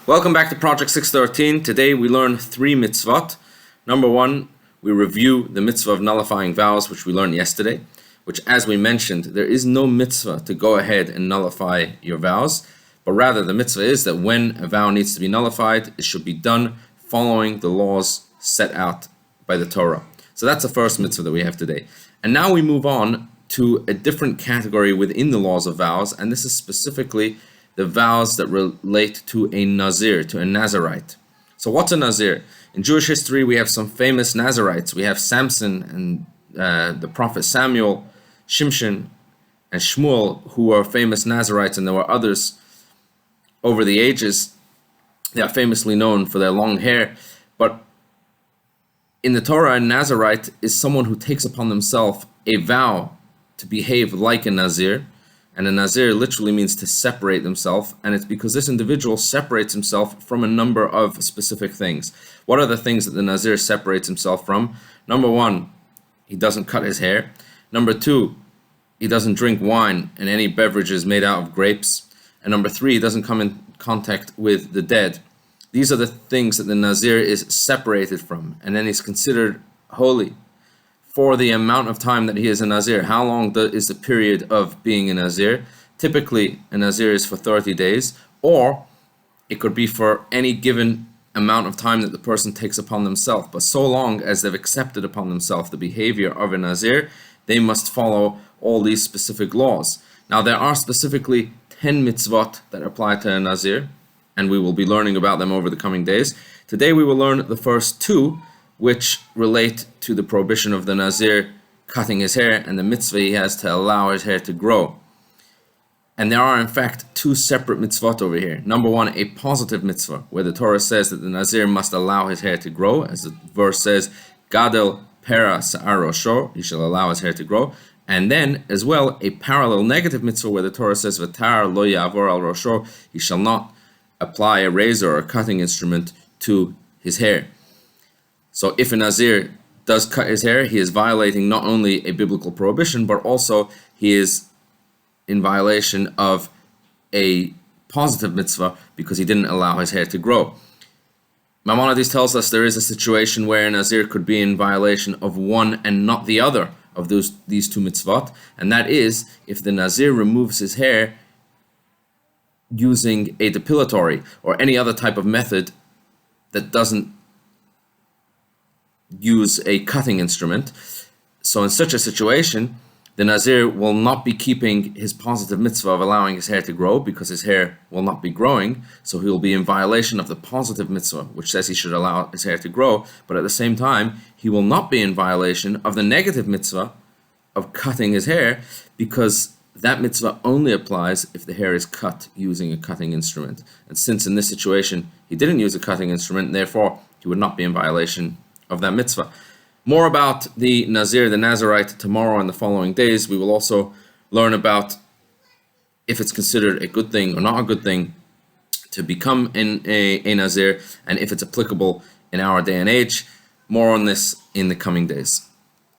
Welcome back to Project 613. Today we learn 3 mitzvot. Number 1, we review the mitzvah of nullifying vows, which we learned yesterday, which, as we mentioned, there is no mitzvah to go ahead and nullify your vows, but rather the mitzvah is that when a vow needs to be nullified, it should be done following the laws set out by the Torah. So that's the first mitzvah that we have today. And now we move on to a different category within the laws of vows, and this is specifically the vows that relate to a Nazir, to a Nazirite. So what's a Nazir? In Jewish history, we have some famous Nazirites. We have Samson and the prophet Samuel, Shimshon, and Shmuel, who were famous Nazirites, and there were others over the ages. They are famously known for their long hair. But in the Torah, a Nazirite is someone who takes upon themselves a vow to behave like a Nazir. And a Nazir literally means to separate themselves, and it's because this individual separates himself from a number of specific things. What are the things that the Nazir separates himself from? Number 1, he doesn't cut his hair. Number 2, he doesn't drink wine and any beverages made out of grapes. And number 3, he doesn't come in contact with the dead. These are the things that the Nazir is separated from, and then he's considered holy for the amount of time that he is a Nazir. How long is the period of being a Nazir? Typically, a Nazir is for 30 days, or it could be for any given amount of time that the person takes upon themselves. But so long as they've accepted upon themselves the behavior of a Nazir, they must follow all these specific laws. Now, there are specifically 10 mitzvot that apply to a Nazir, and we will be learning about them over the coming days. Today, we will learn the first 2, which relate to the prohibition of the Nazir cutting his hair and the mitzvah he has to allow his hair to grow. And there are in fact 2 separate mitzvot over here. Number 1, a positive mitzvah, where the Torah says that the Nazir must allow his hair to grow, as the verse says, Gadel pera sa'ar rosho, he shall allow his hair to grow. And then, as well, a parallel negative mitzvah, where the Torah says, V'tar lo ya'avor al rosho, he shall not apply a razor or a cutting instrument to his hair. So if a Nazir does cut his hair, he is violating not only a biblical prohibition, but also he is in violation of a positive mitzvah because he didn't allow his hair to grow. Maimonides tells us there is a situation where a Nazir could be in violation of one and not the other of these 2 mitzvot, and that is if the Nazir removes his hair using a depilatory or any other type of method that doesn't use a cutting instrument. So in such a situation, the Nazir will not be keeping his positive mitzvah of allowing his hair to grow because his hair will not be growing, so he will be in violation of the positive mitzvah, which says he should allow his hair to grow, but at the same time, he will not be in violation of the negative mitzvah of cutting his hair, because that mitzvah only applies if the hair is cut using a cutting instrument. And since in this situation he didn't use a cutting instrument, therefore he would not be in violation of that mitzvah. More about the Nazir, the Nazirite, tomorrow and the following days. We will also learn about if it's considered a good thing or not a good thing to become a Nazir, and if it's applicable in our day and age. More on this in the coming days.